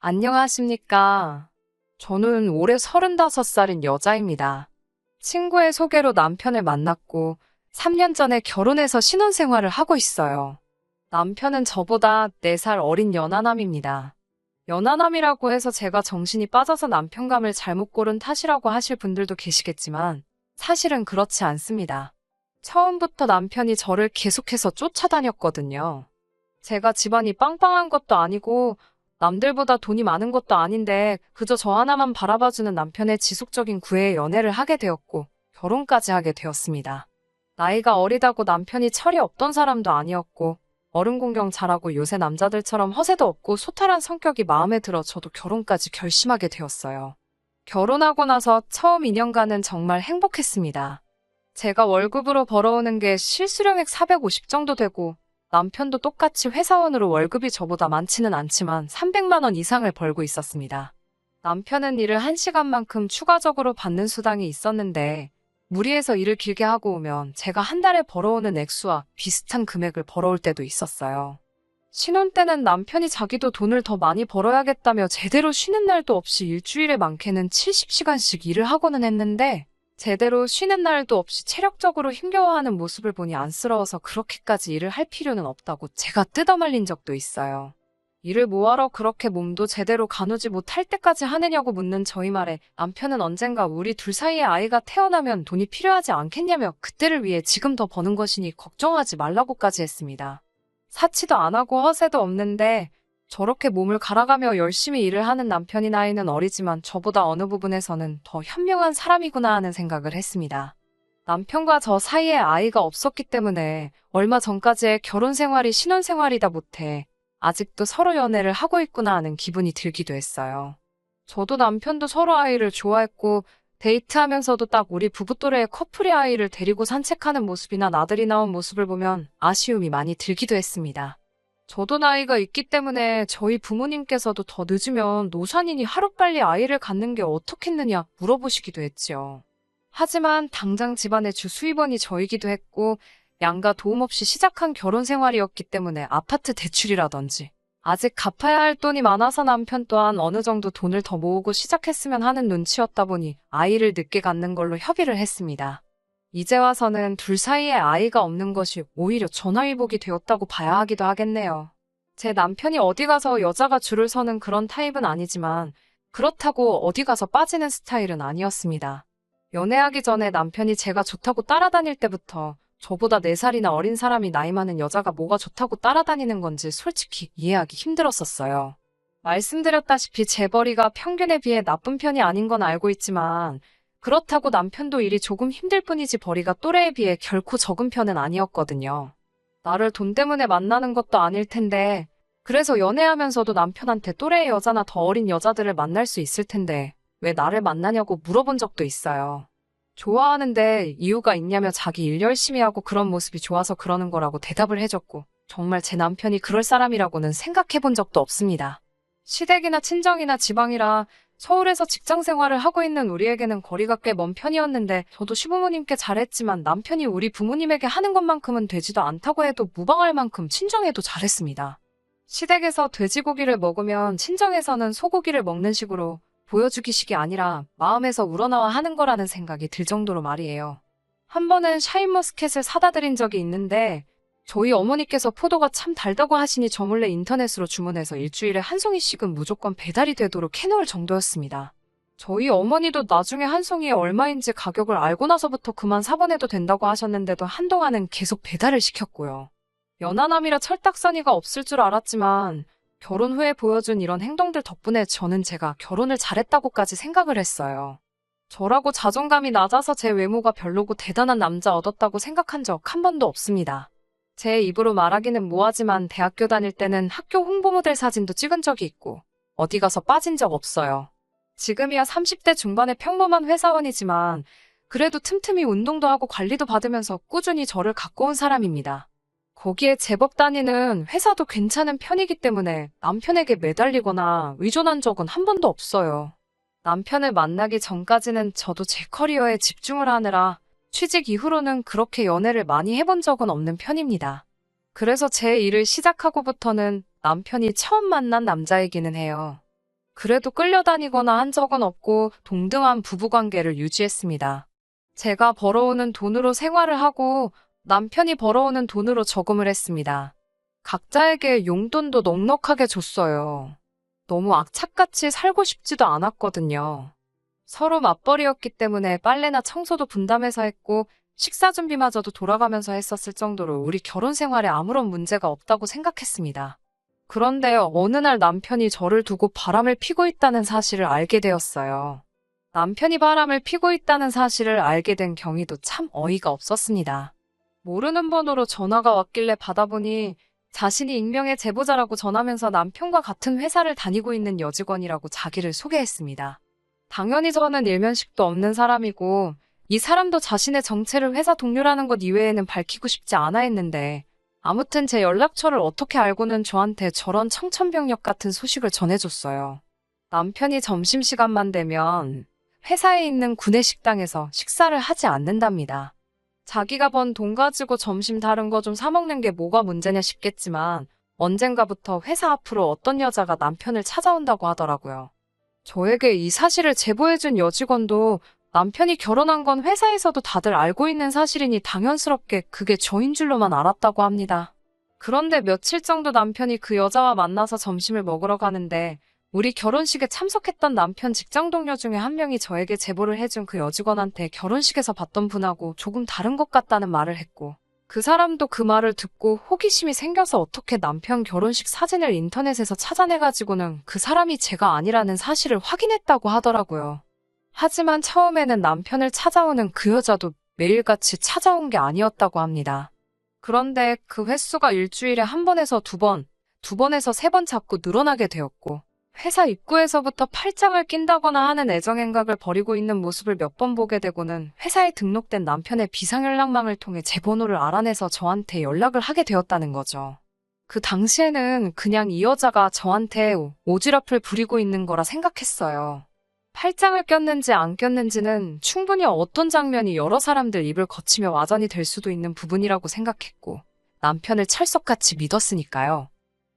안녕하십니까. 저는 올해 35살인 여자입니다. 친구의 소개로 남편을 만났고 3년 전에 결혼해서 신혼생활을 하고 있어요. 남편은 저보다 4살 어린 연하남입니다. 연하남이라고 해서 제가 정신이 빠져서 남편감을 잘못 고른 탓이라고 하실 분들도 계시겠지만 사실은 그렇지 않습니다. 처음부터 남편이 저를 계속해서 쫓아다녔거든요. 제가 집안이 빵빵한 것도 아니고 남들보다 돈이 많은 것도 아닌데 그저 저 하나만 바라봐주는 남편의 지속적인 구애에 연애를 하게 되었고 결혼까지 하게 되었습니다. 나이가 어리다고 남편이 철이 없던 사람도 아니었고 어른 공경 잘하고 요새 남자들처럼 허세도 없고 소탈한 성격이 마음에 들어 저도 결혼까지 결심하게 되었어요. 결혼하고 나서 처음 2년간은 정말 행복했습니다. 제가 월급으로 벌어오는 게 실수령액 450 정도 되고 남편도 똑같이 회사원으로 월급이 저보다 많지는 않지만 300만 원 이상을 벌고 있었습니다. 남편은 일을 1시간만큼 추가적으로 받는 수당이 있었는데 무리해서 일을 길게 하고 오면 제가 한 달에 벌어오는 액수와 비슷한 금액을 벌어올 때도 있었어요. 신혼 때는 남편이 자기도 돈을 더 많이 벌어야겠다며 제대로 쉬는 날도 없이 일주일에 많게는 70시간씩 일을 하고는 했는데 제대로 쉬는 날도 없이 체력적으로 힘겨워하는 모습을 보니 안쓰러워서 그렇게까지 일을 할 필요는 없다고 제가 뜯어말린 적도 있어요. 일을 뭐하러 그렇게 몸도 제대로 가누지 못할 때까지 하느냐고 묻는 저희 말에 남편은 언젠가 우리 둘 사이에 아이가 태어나면 돈이 필요하지 않겠냐며 그때를 위해 지금 더 버는 것이니 걱정하지 말라고까지 했습니다. 사치도 안 하고 허세도 없는데 저렇게 몸을 갈아가며 열심히 일을 하는 남편이 나이는 어리지만 저보다 어느 부분에서는 더 현명한 사람이구나 하는 생각을 했습니다. 남편과 저 사이에 아이가 없었기 때문에 얼마 전까지의 결혼 생활이 신혼 생활이다 못해 아직도 서로 연애를 하고 있구나 하는 기분이 들기도 했어요. 저도 남편도 서로 아이를 좋아했고 데이트하면서도 딱 우리 부부 또래의 커플이 아이를 데리고 산책하는 모습이나 나들이 나온 모습을 보면 아쉬움이 많이 들기도 했습니다. 저도 나이가 있기 때문에 저희 부모님께서도 더 늦으면 노산이니 하루빨리 아이를 갖는 게 어떻겠느냐 물어보시기도 했지요. 하지만 당장 집안의 주 수입원이 저이기도 했고 양가 도움 없이 시작한 결혼 생활이었기 때문에 아파트 대출이라든지 아직 갚아야 할 돈이 많아서 남편 또한 어느 정도 돈을 더 모으고 시작했으면 하는 눈치였다 보니 아이를 늦게 갖는 걸로 협의를 했습니다. 이제 와서는 둘 사이에 아이가 없는 것이 오히려 전화위복이 되었다고 봐야 하기도 하겠네요. 제 남편이 어디 가서 여자가 줄을 서는 그런 타입은 아니지만 그렇다고 어디 가서 빠지는 스타일은 아니었습니다. 연애하기 전에 남편이 제가 좋다고 따라다닐 때부터 저보다 4살이나 어린 사람이 나이 많은 여자가 뭐가 좋다고 따라다니는 건지 솔직히 이해하기 힘들었었어요. 말씀드렸다시피 재벌이가 평균에 비해 나쁜 편이 아닌 건 알고 있지만 그렇다고 남편도 일이 조금 힘들 뿐이지 벌이가 또래에 비해 결코 적은 편은 아니었거든요. 나를 돈 때문에 만나는 것도 아닐 텐데 그래서 연애하면서도 남편한테 또래의 여자나 더 어린 여자들을 만날 수 있을 텐데 왜 나를 만나냐고 물어본 적도 있어요. 좋아하는데 이유가 있냐며 자기 일 열심히 하고 그런 모습이 좋아서 그러는 거라고 대답을 해줬고 정말 제 남편이 그럴 사람이라고는 생각해 본 적도 없습니다. 시댁이나 친정이나 지방이라 서울에서 직장 생활을 하고 있는 우리에게는 거리가 꽤 먼 편이었는데 저도 시부모님께 잘했지만 남편이 우리 부모님에게 하는 것만큼은 되지도 않다고 해도 무방할 만큼 친정에도 잘했습니다. 시댁에서 돼지고기를 먹으면 친정에서는 소고기를 먹는 식으로 보여주기식이 아니라 마음에서 우러나와 하는 거라는 생각이 들 정도로 말이에요. 한 번은 샤인머스켓을 사다 드린 적이 있는데 저희 어머니께서 포도가 참 달다고 하시니 저 몰래 인터넷으로 주문해서 일주일에 한 송이씩은 무조건 배달이 되도록 해놓을 정도였습니다. 저희 어머니도 나중에 한 송이에 얼마인지 가격을 알고 나서부터 그만 사보내도 된다고 하셨는데도 한동안은 계속 배달을 시켰고요. 연하남이라 철딱서니가 없을 줄 알았지만 결혼 후에 보여준 이런 행동들 덕분에 저는 제가 결혼을 잘했다고까지 생각을 했어요. 저라고 자존감이 낮아서 제 외모가 별로고 대단한 남자 얻었다고 생각한 적 한 번도 없습니다. 제 입으로 말하기는 뭐하지만 대학교 다닐 때는 학교 홍보 모델 사진도 찍은 적이 있고 어디 가서 빠진 적 없어요. 지금이야 30대 중반의 평범한 회사원이지만 그래도 틈틈이 운동도 하고 관리도 받으면서 꾸준히 저를 가꿔온 사람입니다. 거기에 제법 다니는 회사도 괜찮은 편이기 때문에 남편에게 매달리거나 의존한 적은 한 번도 없어요. 남편을 만나기 전까지는 저도 제 커리어에 집중을 하느라 취직 이후로는 그렇게 연애를 많이 해본 적은 없는 편입니다. 그래서 제 일을 시작하고부터는 남편이 처음 만난 남자이기는 해요. 그래도 끌려다니거나 한 적은 없고 동등한 부부관계를 유지했습니다. 제가 벌어오는 돈으로 생활을 하고 남편이 벌어오는 돈으로 저금을 했습니다. 각자에게 용돈도 넉넉하게 줬어요. 너무 악착같이 살고 싶지도 않았거든요. 서로 맞벌이였기 때문에 빨래나 청소도 분담해서 했고 식사 준비마저도 돌아가면서 했었을 정도로 우리 결혼 생활에 아무런 문제가 없다고 생각했습니다. 그런데 어느 날 남편이 저를 두고 바람을 피고 있다는 사실을 알게 되었어요. 남편이 바람을 피고 있다는 사실을 알게 된 경위도 참 어이가 없었습니다. 모르는 번호로 전화가 왔길래 받아보니 자신이 익명의 제보자라고 전하면서 남편과 같은 회사를 다니고 있는 여직원이라고 자기를 소개했습니다. 당연히 저는 일면식도 없는 사람이고 이 사람도 자신의 정체를 회사 동료라는 것 이외에는 밝히고 싶지 않아 했는데 아무튼 제 연락처를 어떻게 알고는 저한테 저런 청천벽력 같은 소식을 전해줬어요. 남편이 점심시간만 되면 회사에 있는 구내식당에서 식사를 하지 않는답니다. 자기가 번 돈 가지고 점심 다른 거 좀 사먹는 게 뭐가 문제냐 싶겠지만 언젠가부터 회사 앞으로 어떤 여자가 남편을 찾아온다고 하더라고요. 저에게 이 사실을 제보해준 여직원도 남편이 결혼한 건 회사에서도 다들 알고 있는 사실이니 당연스럽게 그게 저인 줄로만 알았다고 합니다. 그런데 며칠 정도 남편이 그 여자와 만나서 점심을 먹으러 가는데 우리 결혼식에 참석했던 남편 직장 동료 중에 한 명이 저에게 제보를 해준 그 여직원한테 결혼식에서 봤던 분하고 조금 다른 것 같다는 말을 했고 그 사람도 그 말을 듣고 호기심이 생겨서 어떻게 남편 결혼식 사진을 인터넷에서 찾아내가지고는 그 사람이 제가 아니라는 사실을 확인했다고 하더라고요. 하지만 처음에는 남편을 찾아오는 그 여자도 매일같이 찾아온 게 아니었다고 합니다. 그런데 그 횟수가 일주일에 한 번에서 두 번, 두 번에서 세 번 자꾸 늘어나게 되었고 회사 입구에서부터 팔짱을 낀다거나 하는 애정행각을 벌이고 있는 모습을 몇 번 보게 되고는 회사에 등록된 남편의 비상연락망을 통해 제 번호를 알아내서 저한테 연락을 하게 되었다는 거죠. 그 당시에는 그냥 이 여자가 저한테 오지랖을 부리고 있는 거라 생각했어요. 팔짱을 꼈는지 안 꼈는지는 충분히 어떤 장면이 여러 사람들 입을 거치며 와전이 될 수도 있는 부분이라고 생각했고 남편을 철석같이 믿었으니까요.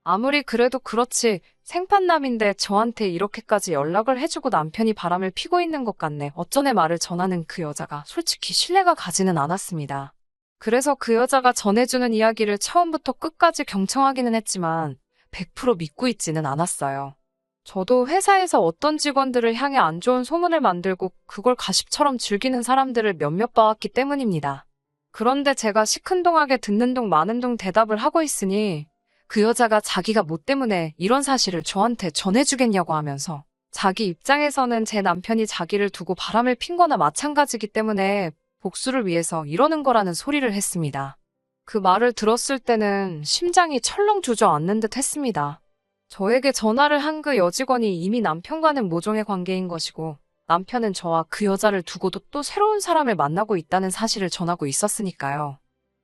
아무리 그래도 그렇지 생판남인데 저한테 이렇게까지 연락을 해주고 남편이 바람을 피고 있는 것 같네. 어쩌네 말을 전하는 그 여자가 솔직히 신뢰가 가지는 않았습니다. 그래서 그 여자가 전해주는 이야기를 처음부터 끝까지 경청하기는 했지만 100% 믿고 있지는 않았어요. 저도 회사에서 어떤 직원들을 향해 안 좋은 소문을 만들고 그걸 가십처럼 즐기는 사람들을 몇몇 봐왔기 때문입니다. 그런데 제가 시큰둥하게 듣는 둥 마는 둥 대답을 하고 있으니 그 여자가 자기가 뭐 때문에 이런 사실을 저한테 전해주겠냐고 하면서 자기 입장에서는 제 남편이 자기를 두고 바람을 핀 거나 마찬가지기 때문에 복수를 위해서 이러는 거라는 소리를 했습니다. 그 말을 들었을 때는 심장이 철렁 주저앉는 듯 했습니다. 저에게 전화를 한 그 여직원이 이미 남편과는 모종의 관계인 것이고 남편은 저와 그 여자를 두고도 또 새로운 사람을 만나고 있다는 사실을 전하고 있었으니까요.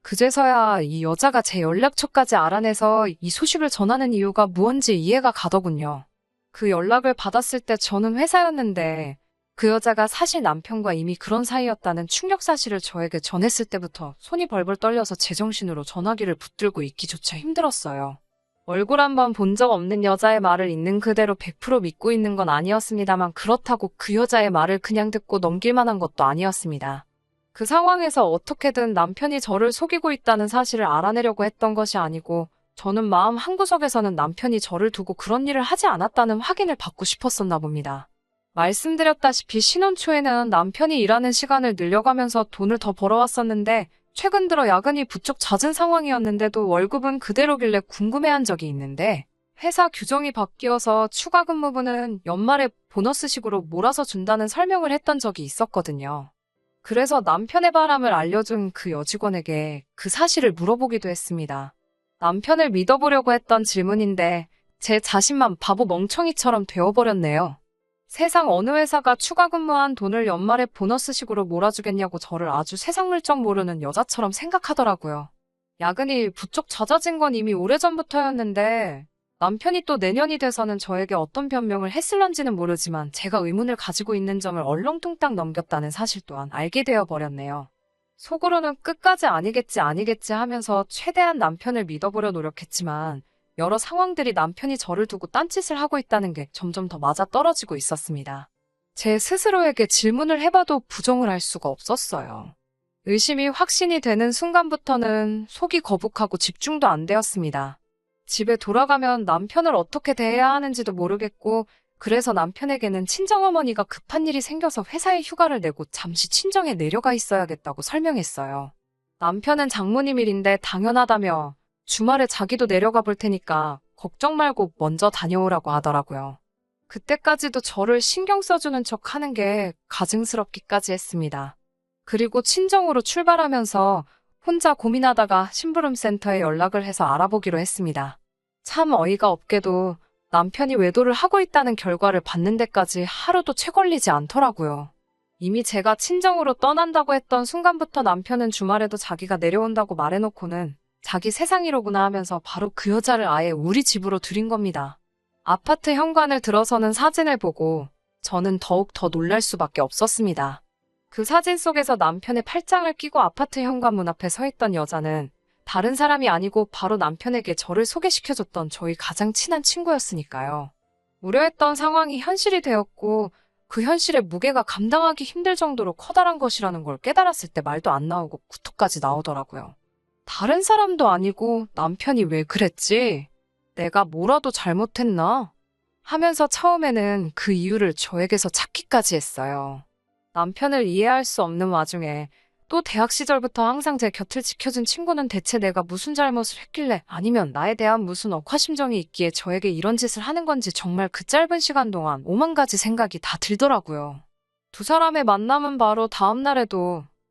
그제서야 이 여자가 제 연락처까지 알아내서 이 소식을 전하는 이유가 무언지 이해가 가더군요. 그 연락을 받았을 때 저는 회사였는데 그 여자가 사실 남편과 이미 그런 사이였다는 충격 사실을 저에게 전했을 때부터 손이 벌벌 떨려서 제정신으로 전화기를 붙들고 있기조차 힘들었어요. 얼굴 한번 본 적 없는 여자의 말을 있는 그대로 100% 믿고 있는 건 아니었습니다만 그렇다고 그 여자의 말을 그냥 듣고 넘길 만한 것도 아니었습니다. 그 상황에서 어떻게든 남편이 저를 속이고 있다는 사실을 알아내려고 했던 것이 아니고 저는 마음 한구석에서는 남편이 저를 두고 그런 일을 하지 않았다는 확인을 받고 싶었었나 봅니다. 말씀드렸다시피 신혼 초에는 남편이 일하는 시간을 늘려가면서 돈을 더 벌어왔었는데 최근 들어 야근이 부쩍 잦은 상황이었는데도 월급은 그대로길래 궁금해한 적이 있는데 회사 규정이 바뀌어서 추가 근무분은 연말에 보너스식으로 몰아서 준다는 설명을 했던 적이 있었거든요. 그래서 남편의 바람을 알려준 그 여직원에게 그 사실을 물어보기도 했습니다. 남편을 믿어보려고 했던 질문인데 제 자신만 바보 멍청이처럼 되어버렸네요. 세상 어느 회사가 추가 근무한 돈을 연말에 보너스식으로 몰아주겠냐고 저를 아주 세상 물정 모르는 여자처럼 생각하더라고요. 야근이 부쩍 잦아진 건 이미 오래전부터였는데 남편이 또 내년이 돼서는 저에게 어떤 변명을 했을런지는 모르지만 제가 의문을 가지고 있는 점을 얼렁뚱땅 넘겼다는 사실 또한 알게 되어 버렸네요. 속으로는 끝까지 아니겠지 하면서 최대한 남편을 믿어보려 노력했지만 여러 상황들이 남편이 저를 두고 딴짓을 하고 있다는 게 점점 더 맞아떨어지고 있었습니다. 제 스스로에게 질문을 해봐도 부정을 할 수가 없었어요. 의심이 확신이 되는 순간부터는 속이 거북하고 집중도 안 되었습니다. 집에 돌아가면 남편을 어떻게 대해야 하는지도 모르겠고, 그래서 남편에게는 친정어머니가 급한 일이 생겨서 회사에 휴가를 내고 잠시 친정에 내려가 있어야겠다고 설명했어요. 남편은 장모님 일인데 당연하다며 주말에 자기도 내려가 볼 테니까 걱정 말고 먼저 다녀오라고 하더라고요. 그때까지도 저를 신경 써주는 척 하는 게 가증스럽기까지 했습니다. 그리고 친정으로 출발하면서 혼자 고민하다가 심부름센터에 연락을 해서 알아보기로 했습니다. 참 어이가 없게도 남편이 외도를 하고 있다는 결과를 받는 데까지 하루도 채 걸리지 않더라고요. 이미 제가 친정으로 떠난다고 했던 순간부터 남편은 주말에도 자기가 내려온다고 말해놓고는 자기 세상이로구나 하면서 바로 그 여자를 아예 우리 집으로 들인 겁니다. 아파트 현관을 들어서는 사진을 보고 저는 더욱 더 놀랄 수밖에 없었습니다. 그 사진 속에서 남편의 팔짱을 끼고 아파트 현관문 앞에 서 있던 여자는 다른 사람이 아니고 바로 남편에게 저를 소개시켜줬던 저희 가장 친한 친구였으니까요. 우려했던 상황이 현실이 되었고 그 현실의 무게가 감당하기 힘들 정도로 커다란 것이라는 걸 깨달았을 때 말도 안 나오고 구토까지 나오더라고요. 다른 사람도 아니고 남편이 왜 그랬지? 내가 뭐라도 잘못했나? 하면서 처음에는 그 이유를 저에게서 찾기까지 했어요. 남편을 이해할 수 없는 와중에 또 대학 시절부터 항상 제 곁을 지켜준 친구는 대체 내가 무슨 잘못을 했길래 아니면 나에 대한 무슨 억하심정이 있기에 저에게 이런 짓을 하는 건지 정말 그 짧은 시간 동안 5만 가지 생각이 다 들더라고요. 두 사람의 만남은 바로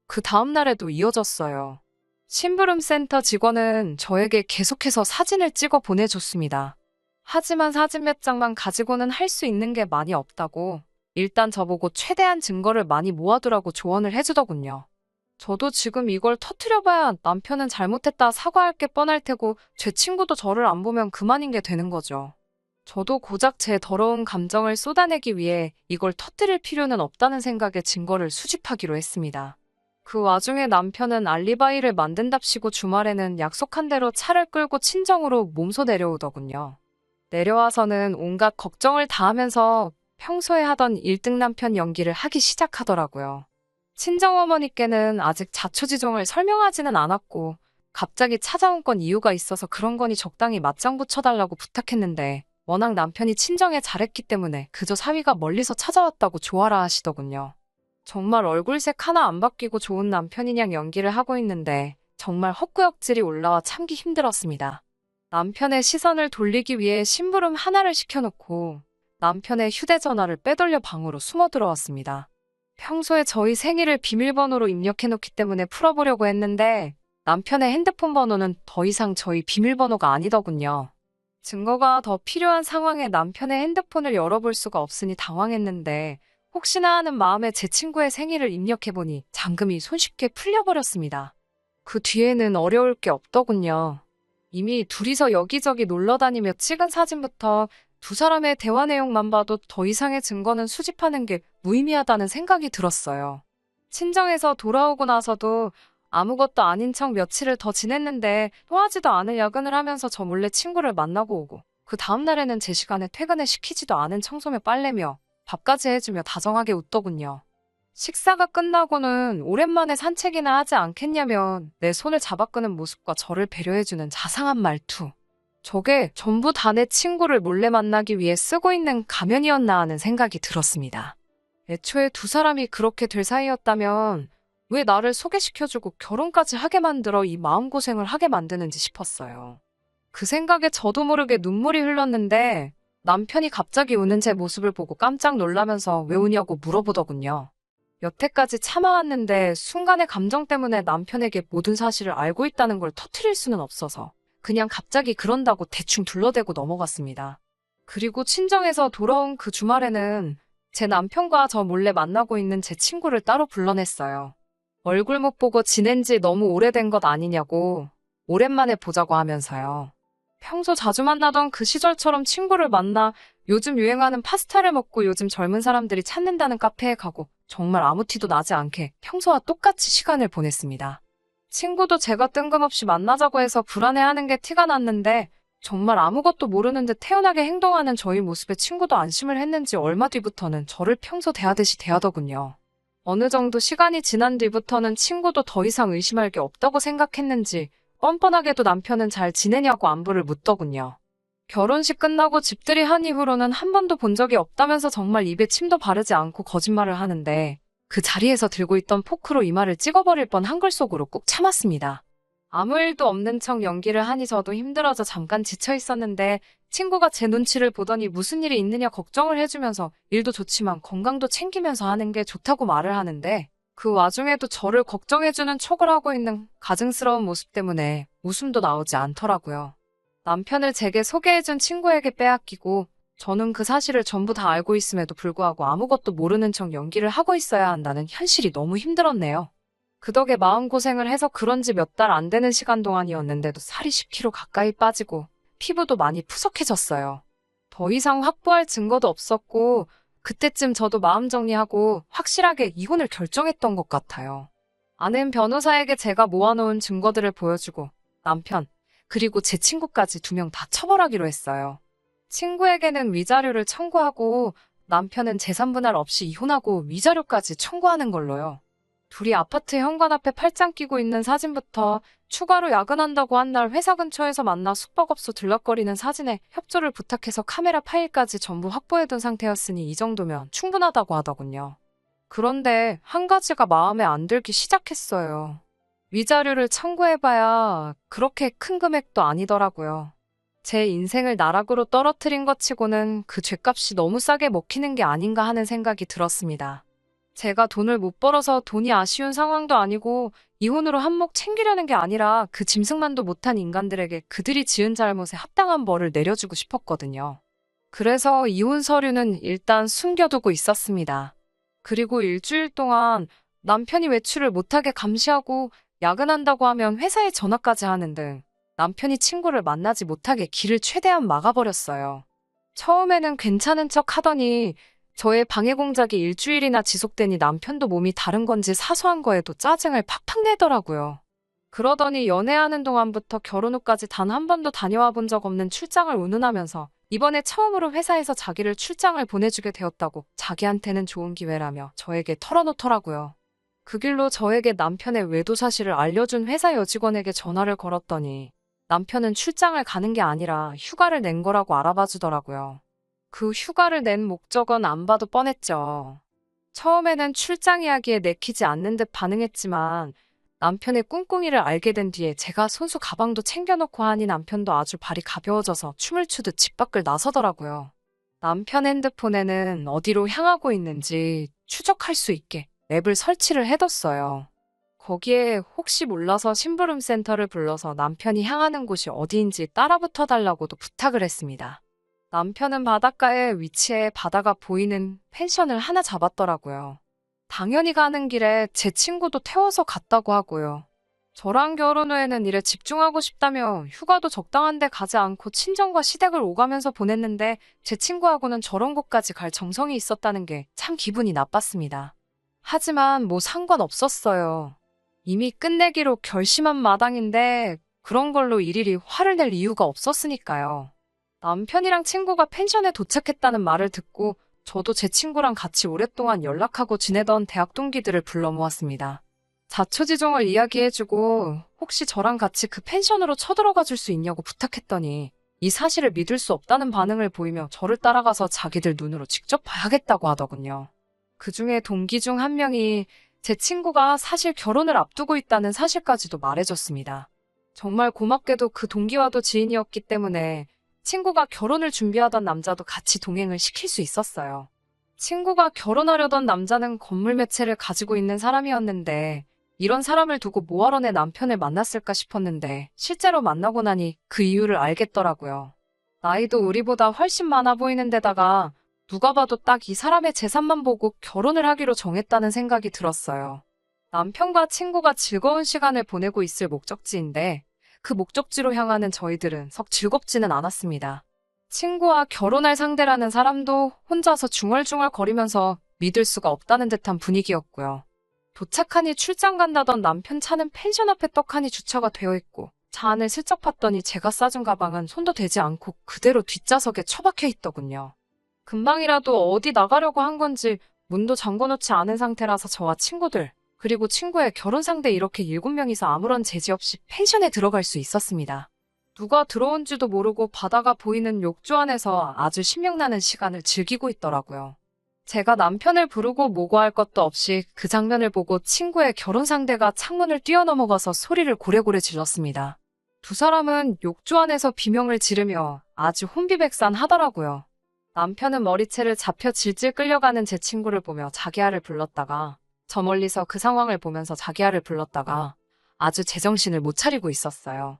그 다음날에도 이어졌어요. 심부름센터 직원은 저에게 계속해서 사진을 찍어 보내줬습니다. 하지만 사진 몇 장만 가지고는 할 수 있는 게 많이 없다고 일단 저보고 최대한 증거를 많이 모아두라고 조언을 해주더군요. 저도 지금 이걸 터트려봐야 남편은 잘못했다 사과할 게 뻔할 테고 제 친구도 저를 안 보면 그만인 게 되는 거죠. 저도 고작 제 더러운 감정을 쏟아내기 위해 이걸 터뜨릴 필요는 없다는 생각에 증거를 수집하기로 했습니다. 그 와중에 남편은 알리바이를 만든답시고 주말에는 약속한 대로 차를 끌고 친정으로 몸소 내려오더군요. 내려와서는 온갖 걱정을 다하면서 평소에 하던 1등 남편 연기를 하기 시작하더라고요. 친정어머니께는 아직 자초지종을 설명하지는 않았고 갑자기 찾아온 건 이유가 있어서 그런 거니 적당히 맞장 붙여달라고 부탁했는데 워낙 남편이 친정에 잘했기 때문에 그저 사위가 멀리서 찾아왔다고 좋아라 하시더군요. 정말 얼굴색 하나 안 바뀌고 좋은 남편이냥 연기를 하고 있는데 정말 헛구역질이 올라와 참기 힘들었습니다. 남편의 시선을 돌리기 위해 심부름 하나를 시켜놓고 남편의 휴대전화를 빼돌려 방으로 숨어 들어왔습니다. 평소에 저희 생일을 비밀번호로 입력해놓기 때문에 풀어보려고 했는데 남편의 핸드폰 번호는 더 이상 저희 비밀번호가 아니더군요. 증거가 더 필요한 상황에 남편의 핸드폰을 열어볼 수가 없으니 당황했는데 혹시나 하는 마음에 제 친구의 생일을 입력해보니 잠금이 손쉽게 풀려버렸습니다. 그 뒤에는 어려울 게 없더군요. 이미 둘이서 여기저기 놀러다니며 찍은 사진부터 두 사람의 대화 내용만 봐도 더 이상의 증거는 수집하는 게 무의미하다는 생각이 들었어요. 친정에서 돌아오고 나서도 아무것도 아닌 척 며칠을 더 지냈는데 토하지도 않을 야근을 하면서 저 몰래 친구를 만나고 오고 그 다음날에는 제 시간에 퇴근을 시키지도 않은 청소며 빨래며 밥까지 해주며 다정하게 웃더군요. 식사가 끝나고는 오랜만에 산책이나 하지 않겠냐면 내 손을 잡아 끄는 모습과 저를 배려해주는 자상한 말투. 저게 전부 다 내 친구를 몰래 만나기 위해 쓰고 있는 가면이었나 하는 생각이 들었습니다. 애초에 두 사람이 그렇게 될 사이였다면 왜 나를 소개시켜주고 결혼까지 하게 만들어 이 마음고생을 하게 만드는지 싶었어요. 그 생각에 저도 모르게 눈물이 흘렀는데 남편이 갑자기 우는 제 모습을 보고 깜짝 놀라면서 왜 우냐고 물어보더군요. 여태까지 참아왔는데 순간의 감정 때문에 남편에게 모든 사실을 알고 있다는 걸 터뜨릴 수는 없어서 그냥 갑자기 그런다고 대충 둘러대고 넘어갔습니다. 그리고 친정에서 돌아온 그 주말에는 제 남편과 저 몰래 만나고 있는 제 친구를 따로 불러냈어요. 얼굴 못 보고 지낸 지 너무 오래된 것 아니냐고 오랜만에 보자고 하면서요. 평소 자주 만나던 그 시절처럼 친구를 만나 요즘 유행하는 파스타를 먹고 요즘 젊은 사람들이 찾는다는 카페에 가고 정말 아무 티도 나지 않게 평소와 똑같이 시간을 보냈습니다. 친구도 제가 뜬금없이 만나자고 해서 불안해하는 게 티가 났는데 정말 아무것도 모르는 듯 태연하게 행동하는 저희 모습에 친구도 안심을 했는지 얼마 뒤부터는 저를 평소 대하듯이 대하더군요. 어느 정도 시간이 지난 뒤부터는 친구도 더 이상 의심할 게 없다고 생각했는지 뻔뻔하게도 남편은 잘 지내냐고 안부를 묻더군요. 결혼식 끝나고 집들이 한 이후로는 한 번도 본 적이 없다면서 정말 입에 침도 바르지 않고 거짓말을 하는데 그 자리에서 들고 있던 포크로 이마를 찍어버릴 뻔 한글 속으로 꾹 참았습니다. 아무 일도 없는 척 연기를 하니 저도 힘들어져 잠깐 지쳐 있었는데 친구가 제 눈치를 보더니 무슨 일이 있느냐 걱정을 해주면서 일도 좋지만 건강도 챙기면서 하는 게 좋다고 말을 하는데 그 와중에도 저를 걱정해주는 척을 하고 있는 가증스러운 모습 때문에 웃음도 나오지 않더라고요. 남편을 제게 소개해준 친구에게 빼앗기고 저는 그 사실을 전부 다 알고 있음에도 불구하고 아무것도 모르는 척 연기를 하고 있어야 한다는 현실이 너무 힘들었네요. 그 덕에 마음고생을 해서 그런지 몇 달 안 되는 시간 동안이었는데도 살이 10kg 가까이 빠지고 피부도 많이 푸석해졌어요. 더 이상 확보할 증거도 없었고 그때쯤 저도 마음 정리하고 확실하게 이혼을 결정했던 것 같아요. 아는 변호사에게 제가 모아놓은 증거들을 보여주고 남편, 그리고 제 친구까지 2명 다 처벌하기로 했어요. 친구에게는 위자료를 청구하고 남편은 재산분할 없이 이혼하고 위자료까지 청구하는 걸로요. 둘이 아파트 현관 앞에 팔짱 끼고 있는 사진부터 추가로 야근한다고 한 날 회사 근처에서 만나 숙박업소 들락거리는 사진에 협조를 부탁해서 카메라 파일까지 전부 확보해둔 상태였으니 이 정도면 충분하다고 하더군요. 그런데 한 가지가 마음에 안 들기 시작했어요. 위자료를 청구해봐야 그렇게 큰 금액도 아니더라고요. 제 인생을 나락으로 떨어뜨린 것 치고는 그 죗값이 너무 싸게 먹히는 게 아닌가 하는 생각이 들었습니다. 제가 돈을 못 벌어서 돈이 아쉬운 상황도 아니고 이혼으로 한몫 챙기려는 게 아니라 그 짐승만도 못한 인간들에게 그들이 지은 잘못에 합당한 벌을 내려주고 싶었거든요. 그래서 이혼 서류는 일단 숨겨두고 있었습니다. 그리고 일주일 동안 남편이 외출을 못하게 감시하고 야근한다고 하면 회사에 전화까지 하는 등 남편이 친구를 만나지 못하게 길을 최대한 막아버렸어요. 처음에는 괜찮은 척 하더니 저의 방해 공작이 일주일이나 지속되니 남편도 몸이 다른 건지 사소한 거에도 짜증을 팍팍 내더라고요. 그러더니 연애하는 동안부터 결혼 후까지 단 한 번도 다녀와 본 적 없는 출장을 운운하면서 이번에 처음으로 회사에서 자기를 출장을 보내주게 되었다고 자기한테는 좋은 기회라며 저에게 털어놓더라고요. 그 길로 저에게 남편의 외도 사실을 알려준 회사 여직원에게 전화를 걸었더니 남편은 출장을 가는 게 아니라 휴가를 낸 거라고 알아봐 주더라고요. 그 휴가를 낸 목적은 안 봐도 뻔했죠. 처음에는 출장 이야기에 내키지 않는 듯 반응했지만 남편의 꿍꿍이를 알게 된 뒤에 제가 손수 가방도 챙겨놓고 하니 남편도 아주 발이 가벼워져서 춤을 추듯 집 밖을 나서더라고요. 남편 핸드폰에는 어디로 향하고 있는지 추적할 수 있게 앱을 설치를 해뒀어요. 거기에 혹시 몰라서 심부름 센터를 불러서 남편이 향하는 곳이 어디인지 따라붙어 달라고도 부탁을 했습니다. 남편은 바닷가에 위치해 바다가 보이는 펜션을 하나 잡았더라고요. 당연히 가는 길에 제 친구도 태워서 갔다고 하고요. 저랑 결혼 후에는 일에 집중하고 싶다며 휴가도 적당한 데 가지 않고 친정과 시댁을 오가면서 보냈는데 제 친구하고는 저런 곳까지 갈 정성이 있었다는 게 참 기분이 나빴습니다. 하지만 뭐 상관없었어요. 이미 끝내기로 결심한 마당인데 그런 걸로 일일이 화를 낼 이유가 없었으니까요. 남편이랑 친구가 펜션에 도착했다는 말을 듣고 저도 제 친구랑 같이 오랫동안 연락하고 지내던 대학 동기들을 불러 모았습니다. 자초지종을 이야기해주고 혹시 저랑 같이 그 펜션으로 쳐들어가 줄 수 있냐고 부탁했더니 이 사실을 믿을 수 없다는 반응을 보이며 저를 따라가서 자기들 눈으로 직접 봐야겠다고 하더군요. 그중에 동기 중 한 명이 제 친구가 사실 결혼을 앞두고 있다는 사실까지도 말해줬습니다. 정말 고맙게도 그 동기와도 지인이었기 때문에 친구가 결혼을 준비하던 남자도 같이 동행을 시킬 수 있었어요. 친구가 결혼하려던 남자는 건물 매체를 가지고 있는 사람이었는데 이런 사람을 두고 뭐하러 내 남편을 만났을까 싶었는데 실제로 만나고 나니 그 이유를 알겠더라고요. 나이도 우리보다 훨씬 많아 보이는 데다가 누가 봐도 딱 이 사람의 재산만 보고 결혼을 하기로 정했다는 생각이 들었어요. 남편과 친구가 즐거운 시간을 보내고 있을 목적지인데 그 목적지로 향하는 저희들은 썩 즐겁지는 않았습니다. 친구와 결혼할 상대라는 사람도 혼자서 중얼중얼 거리면서 믿을 수가 없다는 듯한 분위기였고요. 도착하니 출장 간다던 남편 차는 펜션 앞에 떡하니 주차가 되어 있고 차 안을 슬쩍 봤더니 제가 싸준 가방은 손도 대지 않고 그대로 뒷좌석에 처박혀 있더군요. 금방이라도 어디 나가려고 한 건지 문도 잠궈놓지 않은 상태라서 저와 친구들, 그리고 친구의 결혼 상대 이렇게 7명이서 아무런 제지 없이 펜션에 들어갈 수 있었습니다. 누가 들어온지도 모르고 바다가 보이는 욕조 안에서 아주 신명나는 시간을 즐기고 있더라고요. 제가 남편을 부르고 모고할 것도 없이 그 장면을 보고 친구의 결혼 상대가 창문을 뛰어넘어가서 소리를 고래고래 질렀습니다. 두 사람은 욕조 안에서 비명을 지르며 아주 혼비백산하더라고요. 남편은 머리채를 잡혀 질질 끌려가는 제 친구를 보며 자기야를 불렀다가 저 멀리서 그 상황을 보면서 자기야를 불렀다가 아주 제정신을 못 차리고 있었어요.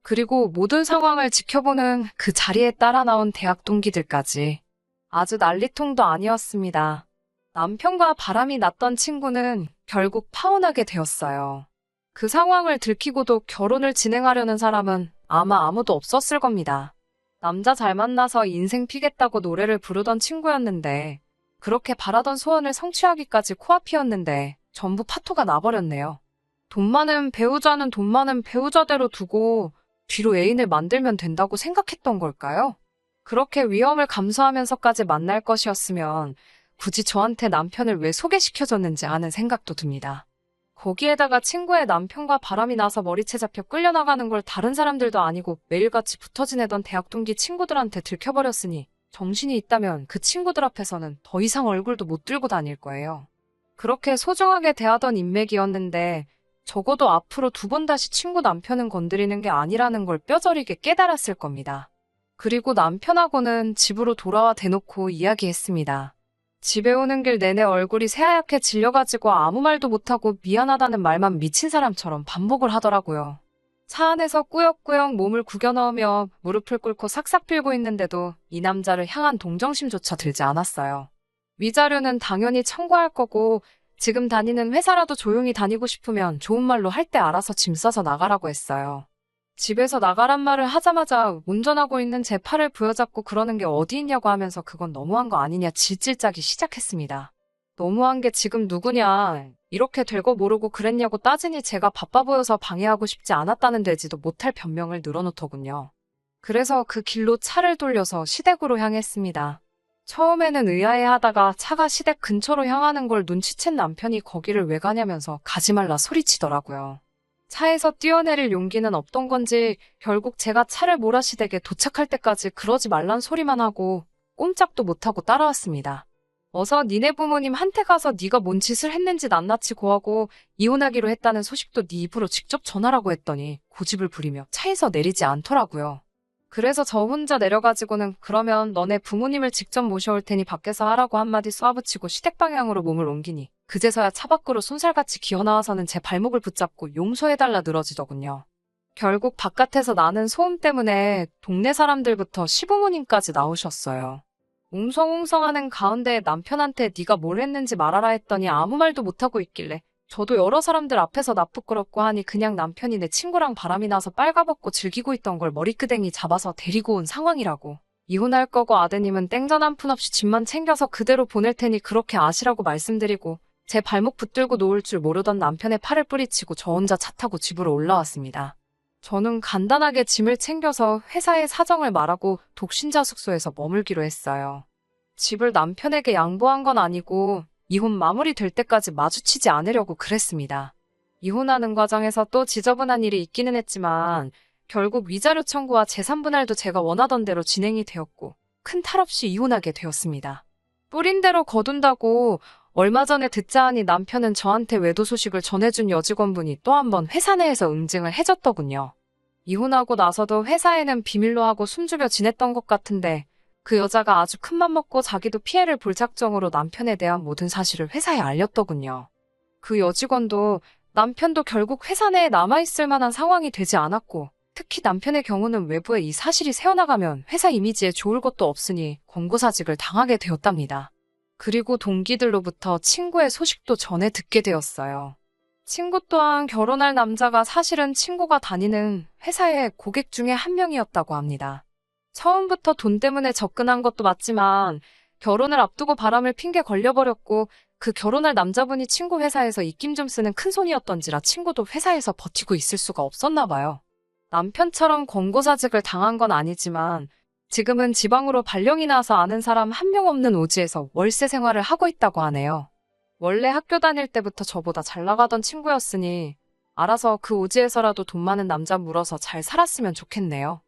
그리고 모든 상황을 지켜보는 그 자리에 따라 나온 대학 동기들까지 아주 난리통도 아니었습니다. 남편과 바람이 났던 친구는 결국 파혼하게 되었어요. 그 상황을 들키고도 결혼을 진행하려는 사람은 아마 아무도 없었을 겁니다. 남자 잘 만나서 인생 피겠다고 노래를 부르던 친구였는데 그렇게 바라던 소원을 성취하기까지 코앞이었는데 전부 파토가 나버렸네요. 돈 많은 배우자는 돈 많은 배우자대로 두고 뒤로 애인을 만들면 된다고 생각했던 걸까요? 그렇게 위험을 감수하면서까지 만날 것이었으면 굳이 저한테 남편을 왜 소개시켜줬는지 하는 생각도 듭니다. 거기에다가 친구의 남편과 바람이 나서 머리채 잡혀 끌려나가는 걸 다른 사람들도 아니고 매일같이 붙어 지내던 대학 동기 친구들한테 들켜버렸으니 정신이 있다면 그 친구들 앞에서는 더 이상 얼굴도 못 들고 다닐 거예요. 그렇게 소중하게 대하던 인맥이었는데 적어도 앞으로 2번 다시 친구 남편은 건드리는 게 아니라는 걸 뼈저리게 깨달았을 겁니다. 그리고 남편하고는 집으로 돌아와 대놓고 이야기했습니다. 집에 오는 길 내내 얼굴이 새하얗게 질려가지고 아무 말도 못하고 미안하다는 말만 미친 사람처럼 반복을 하더라고요. 차 안에서 꾸역꾸역 몸을 구겨 넣으며 무릎을 꿇고 삭삭 빌고 있는데도 이 남자를 향한 동정심조차 들지 않았어요. 위자료는 당연히 청구할 거고 지금 다니는 회사라도 조용히 다니고 싶으면 좋은 말로 할 때 알아서 짐 싸서 나가라고 했어요. 집에서 나가란 말을 하자마자 운전하고 있는 제 팔을 부여잡고 그러는 게 어디 있냐고 하면서 그건 너무한 거 아니냐 질질 짜기 시작했습니다. 너무한 게 지금 누구냐, 이렇게 될거 모르고 그랬냐고 따지니 제가 바빠 보여서 방해하고 싶지 않았다는 되지도 못할 변명을 늘어놓더군요. 그래서 그 길로 차를 돌려서 시댁으로 향했습니다. 처음에는 의아해하다가 차가 시댁 근처로 향하는 걸 눈치챈 남편이 거기를 왜 가냐면서 가지 말라 소리치더라고요. 차에서 뛰어내릴 용기는 없던 건지 결국 제가 차를 몰아 시댁에 도착할 때까지 그러지 말란 소리만 하고 꼼짝도 못하고 따라왔습니다. 어서 니네 부모님한테 가서 네가 뭔 짓을 했는지 낱낱이 고하고 이혼하기로 했다는 소식도 네 입으로 직접 전하라고 했더니 고집을 부리며 차에서 내리지 않더라고요. 그래서 저 혼자 내려가지고는 그러면 너네 부모님을 직접 모셔올 테니 밖에서 하라고 한마디 쏘아붙이고 시댁 방향으로 몸을 옮기니 그제서야 차 밖으로 쏜살같이 기어나와서는 제 발목을 붙잡고 용서해달라 늘어지더군요. 결국 바깥에서 나는 소음 때문에 동네 사람들부터 시부모님까지 나오셨어요. 웅성웅성하는 가운데 남편한테 네가 뭘 했는지 말하라 했더니 아무 말도 못하고 있길래 저도 여러 사람들 앞에서 나 부끄럽고 하니 그냥 남편이 내 친구랑 바람이 나서 빨가벗고 즐기고 있던 걸 머리끄댕이 잡아서 데리고 온 상황이라고. 이혼할 거고 아드님은 땡전 한 푼 없이 집만 챙겨서 그대로 보낼 테니 그렇게 아시라고 말씀드리고 제 발목 붙들고 놓을 줄 모르던 남편의 팔을 뿌리치고 저 혼자 차 타고 집으로 올라왔습니다. 저는 간단하게 짐을 챙겨서 회사에 사정을 말하고 독신자 숙소에서 머물기로 했어요. 집을 남편에게 양보한 건 아니고 이혼 마무리될 때까지 마주치지 않으려고 그랬습니다. 이혼하는 과정에서 또 지저분한 일이 있기는 했지만 결국 위자료 청구와 재산분할도 제가 원하던 대로 진행이 되었고 큰 탈 없이 이혼하게 되었습니다. 뿌린 대로 거둔다고 얼마 전에 듣자 하니 남편은 저한테 외도 소식을 전해준 여직원분이 또 한 번 회사 내에서 응징을 해줬더군요. 이혼하고 나서도 회사에는 비밀로 하고 숨죽여 지냈던 것 같은데 그 여자가 아주 큰맘 먹고 자기도 피해를 볼 작정으로 남편에 대한 모든 사실을 회사에 알렸더군요. 그 여직원도 남편도 결국 회사 내에 남아있을 만한 상황이 되지 않았고 특히 남편의 경우는 외부에 이 사실이 새어나가면 회사 이미지에 좋을 것도 없으니 권고사직을 당하게 되었답니다. 그리고 동기들로부터 친구의 소식도 전해 듣게 되었어요. 친구 또한 결혼할 남자가 사실은 친구가 다니는 회사의 고객 중에 한 명이었다고 합니다. 처음부터 돈 때문에 접근한 것도 맞지만 결혼을 앞두고 바람을 핑계 걸려버렸고 그 결혼할 남자분이 친구 회사에서 입김 좀 쓰는 큰손이었던지라 친구도 회사에서 버티고 있을 수가 없었나 봐요. 남편처럼 권고사직을 당한 건 아니지만 지금은 지방으로 발령이 나서 아는 사람 한 명 없는 오지에서 월세 생활을 하고 있다고 하네요. 원래 학교 다닐 때부터 저보다 잘 나가던 친구였으니 알아서 그 오지에서라도 돈 많은 남자 물어서 잘 살았으면 좋겠네요.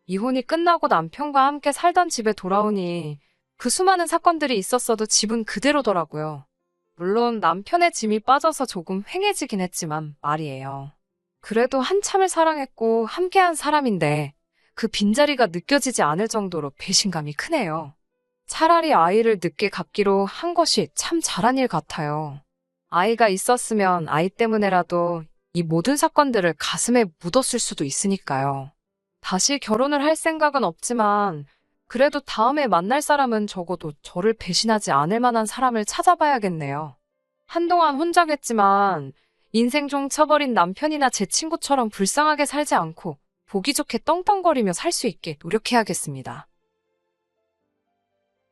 이혼이 끝나고 남편과 함께 살던 집에 돌아오니 그 수많은 사건들이 있었어도 집은 그대로더라고요. 물론 남편의 짐이 빠져서 조금 횡해지긴 했지만 말이에요. 그래도 한참을 사랑했고 함께한 사람인데 그 빈자리가 느껴지지 않을 정도로 배신감이 크네요. 차라리 아이를 늦게 갖기로 한 것이 참 잘한 일 같아요. 아이가 있었으면 아이 때문에라도 이 모든 사건들을 가슴에 묻었을 수도 있으니까요. 다시 결혼을 할 생각은 없지만 그래도 다음에 만날 사람은 적어도 저를 배신하지 않을 만한 사람을 찾아봐야겠네요. 한동안 혼자겠지만 인생 종 쳐버린 남편이나 제 친구처럼 불쌍하게 살지 않고 보기 좋게 떵떵거리며 살 수 있게 노력해야겠습니다.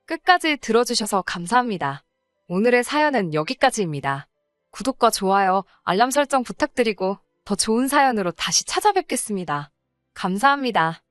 끝까지 들어주셔서 감사합니다. 오늘의 사연은 여기까지입니다. 구독과 좋아요, 알람 설정 부탁드리고 더 좋은 사연으로 다시 찾아뵙겠습니다. 감사합니다.